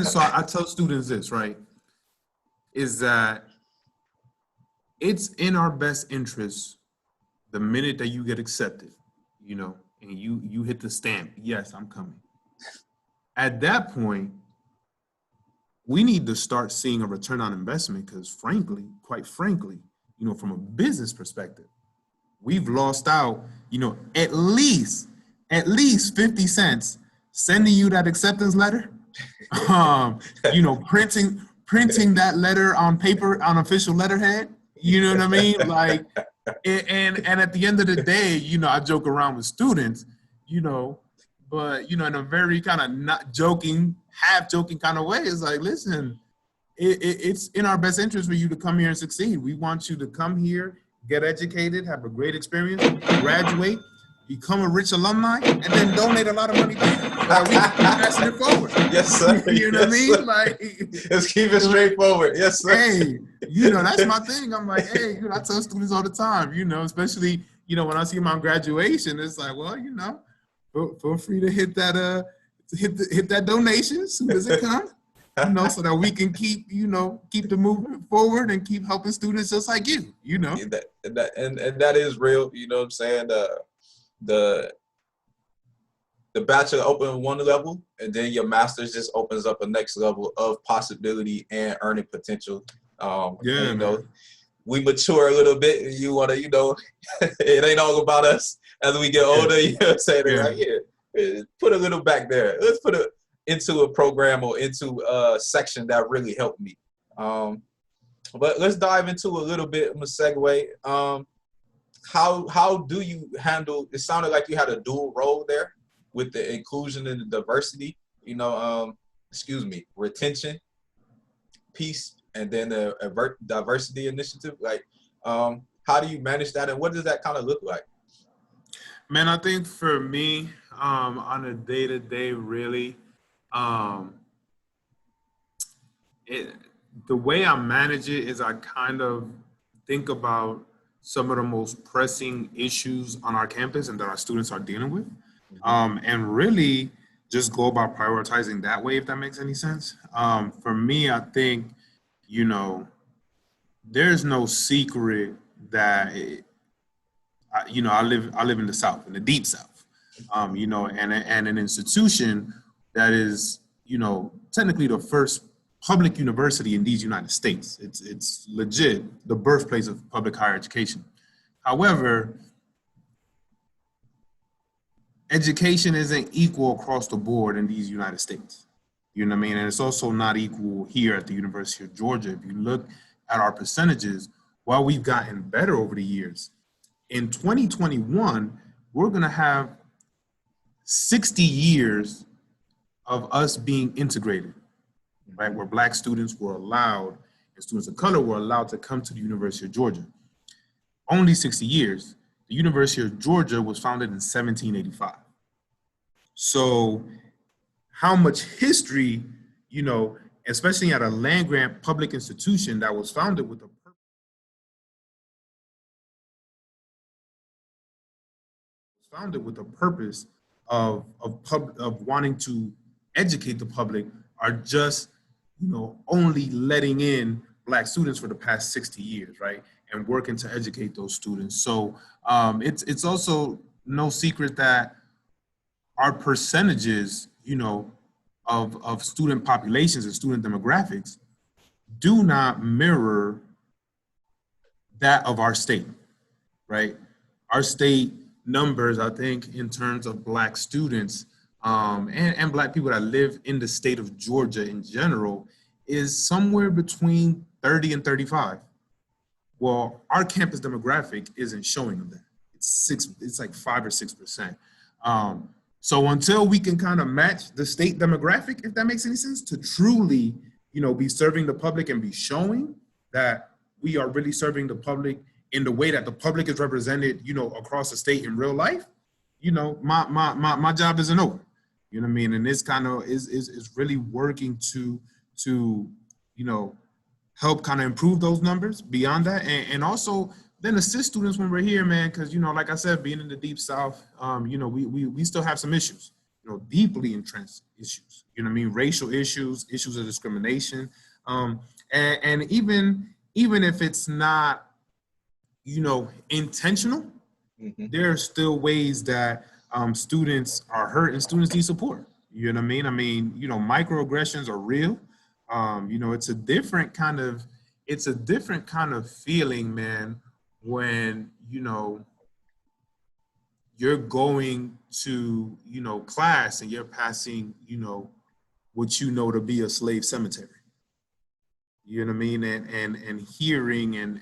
And so I tell students this, right, is that it's in our best interest the minute that you get accepted, you know, and you hit the stamp, yes, I'm coming. At that point, we need to start seeing a return on investment because frankly, quite frankly, you know, from a business perspective, we've lost out, you know, at least 50 cents sending you that acceptance letter, you know, printing that letter on paper on official letterhead, you know what I mean? Like, and at the end of the day, you know, I joke around with students, you know, but, you know, in a very kind of not joking, half joking kind of way, it's like, listen, it's in our best interest for you to come here and succeed. We want you to come here, get educated, have a great experience, graduate, become a rich alumni, and then donate a lot of money back. We keep passing it forward. Yes, sir. You know what I mean? Like, let's keep it straightforward. Yes, sir. Hey, you know, that's my thing. I'm like, hey, you know, I tell students all the time, you know, especially, you know, when I see them on graduation, it's like, well, you know, feel free to hit that hit that donation as soon as it comes, you know, so that we can keep the movement forward and keep helping students just like you know. And that is real, you know what I'm saying? The bachelor open one level, and then your master's just opens up a next level of possibility and earning potential. You know, we mature a little bit. You want to, you know, it ain't all about us as we get older. You know what I'm saying? Like, put a little back there. Let's put it into a program or into a section that really helped me. But let's dive into a little bit of a segue. How do you handle? It sounded like you had a dual role there with the inclusion and the diversity. You know, retention piece, and then the diversity initiative. Like, how do you manage that, and what does that kind of look like? Man, I think for me, on a day-to-day, really, the way I manage it is I kind of think about some of the most pressing issues on our campus and that our students are dealing with, and really just go about prioritizing that way, if that makes any sense. For me, I think, you know, there's no secret that, you know, I live in the South, in the deep South, you know, and an institution that is, you know, technically the first public university in these United States. It's legit the birthplace of public higher education. However, education isn't equal across the board in these United States. You know what I mean? And it's also not equal here at the University of Georgia. If you look at our percentages, while we've gotten better over the years, in 2021, we're going to have 60 years of us being integrated, right? Where Black students were allowed, and students of color were allowed to come to the University of Georgia. Only 60 years. The University of Georgia was founded in 1785. So how much history, you know, especially at a land-grant public institution that was founded with a purpose of wanting to educate the public, are just, you know, only letting in Black students for the past 60 years, right? And working to educate those students. So it's also no secret that our percentages, you know, of student populations and student demographics do not mirror that of our state, right? Our state numbers, I think, in terms of Black students and Black people that live in the state of Georgia in general, is somewhere between 30 and 35. Well, our campus demographic isn't showing them that. It's like 5 or 6%. So until we can kind of match the state demographic, if that makes any sense, to truly, you know, be serving the public and be showing that we are really serving the public in the way that the public is represented, you know, across the state in real life, you know, my job isn't over. You know what I mean? And this kind of is really working to you know, help kind of improve those numbers beyond that, and also then assist students when we're here, man, because, you know, like I said, being in the deep South, you know, we still have some issues. deeply entrenched issues. You know what I mean? Racial issues, issues of discrimination, and even if it's not, intentional, there are still ways that students are hurt and students need support. You know what I mean? Microaggressions are real. It's a different kind of feeling, man, when, you're going to, class and you're passing, what to be a slave cemetery. You know what I mean? And hearing and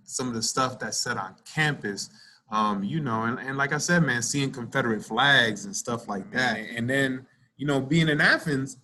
some of the stuff that's said on campus, and like I said, man, seeing Confederate flags and stuff like that. And then, being in Athens,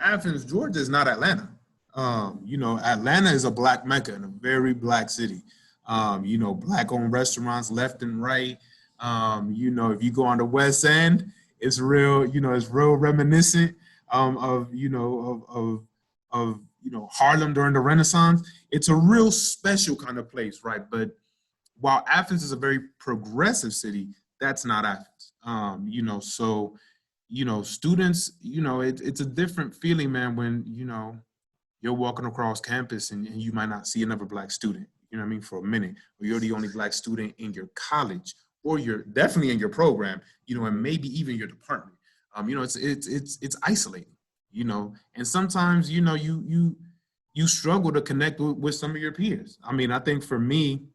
Athens, Georgia is not Atlanta. Atlanta is a Black Mecca and a very Black city. Black-owned restaurants left and right. If you go on the West End, it's real, it's real reminiscent of Harlem during the Renaissance. It's a real special kind of place, right? But while Athens is a very progressive city, that's not Athens. Students, it's a different feeling, man, when, you're walking across campus and you might not see another Black student, for a minute, or you're the only Black student in your college, or you're definitely in your program, and maybe even your department. It's isolating, and sometimes, you struggle to connect with some of your peers. I think for me,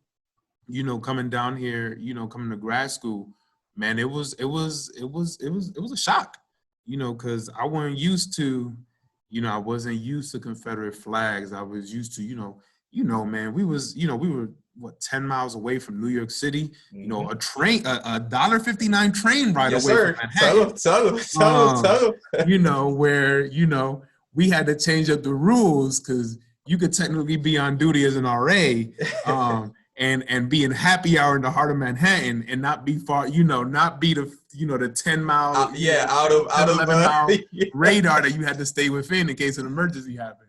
coming down here, coming to grad school, man, it was a shock, because I wasn't used to, I wasn't used to Confederate flags. I was used to, man, we were what, 10 miles away from New York City, a train, a $1.59 train ride away from Manhattan. Tell them. Where, we had to change up the rules because you could technically be on duty as an RA, and be in happy hour in the heart of Manhattan and not be far, not be the, the 10 mile, out of 11 mile radar that you had to stay within in case an emergency happened.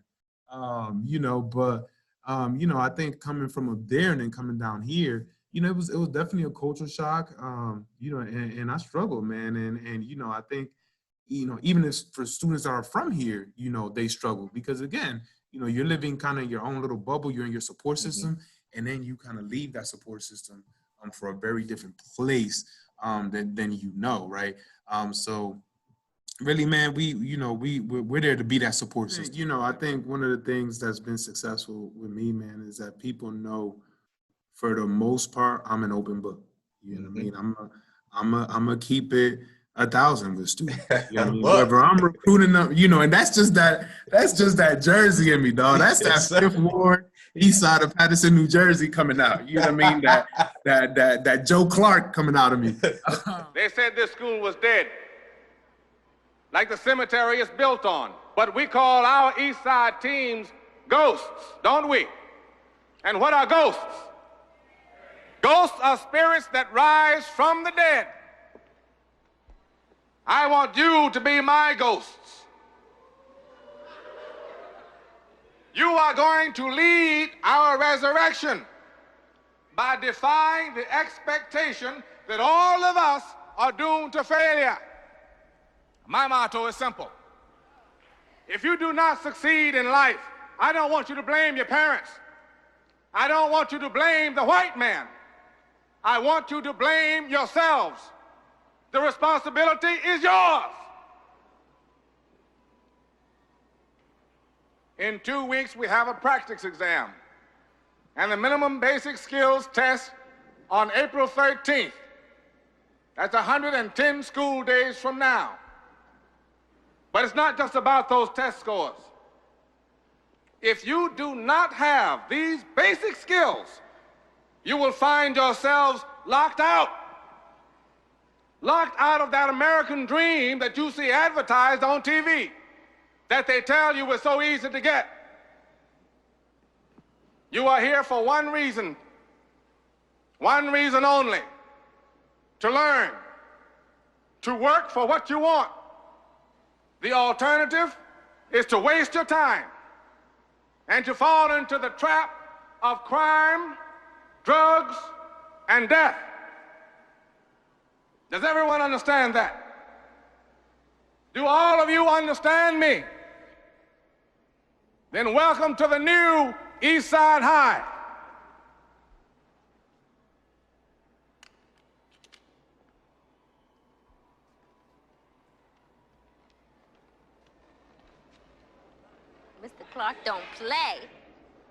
I think coming from up there and then coming down here, it was definitely a culture shock, and I struggled, man. And I think, even if for students that are from here, they struggle because, again, you're living kind of your own little bubble, you're in your support system, and then you kind of leave that support system for a very different place than right? So really, man, we're there to be that support system. I think one of the things that's been successful with me, man, is that people know, for the most part, I'm an open book. You know what I mean? I'm gonna keep it 1,000 with students. Whether I'm recruiting them, and that's just that Jersey in me, dog. That's that Fifth Ward, east side of Patterson, New Jersey coming out. You know what I mean? That Joe Clark coming out of me. They said this school was dead, like the cemetery it's built on. But we call our East Side teams ghosts, don't we? And what are ghosts? Ghosts are spirits that rise from the dead. I want you to be my ghosts. You are going to lead our resurrection by defying the expectation that all of us are doomed to failure. My motto is simple. If you do not succeed in life, I don't want you to blame your parents. I don't want you to blame the white man. I want you to blame yourselves. The responsibility is yours. In 2 weeks, we have a practice exam and the minimum basic skills test on April 13th. That's 110 school days from now. But it's not just about those test scores. If you do not have these basic skills, you will find yourselves locked out of that American dream that you see advertised on TV, that they tell you is so easy to get. You are here for one reason only: to learn, to work for what you want. The alternative is to waste your time and to fall into the trap of crime, drugs, and death. Does everyone understand that? Do all of you understand me? Then welcome to the new East Side High. Mr. Clark don't play.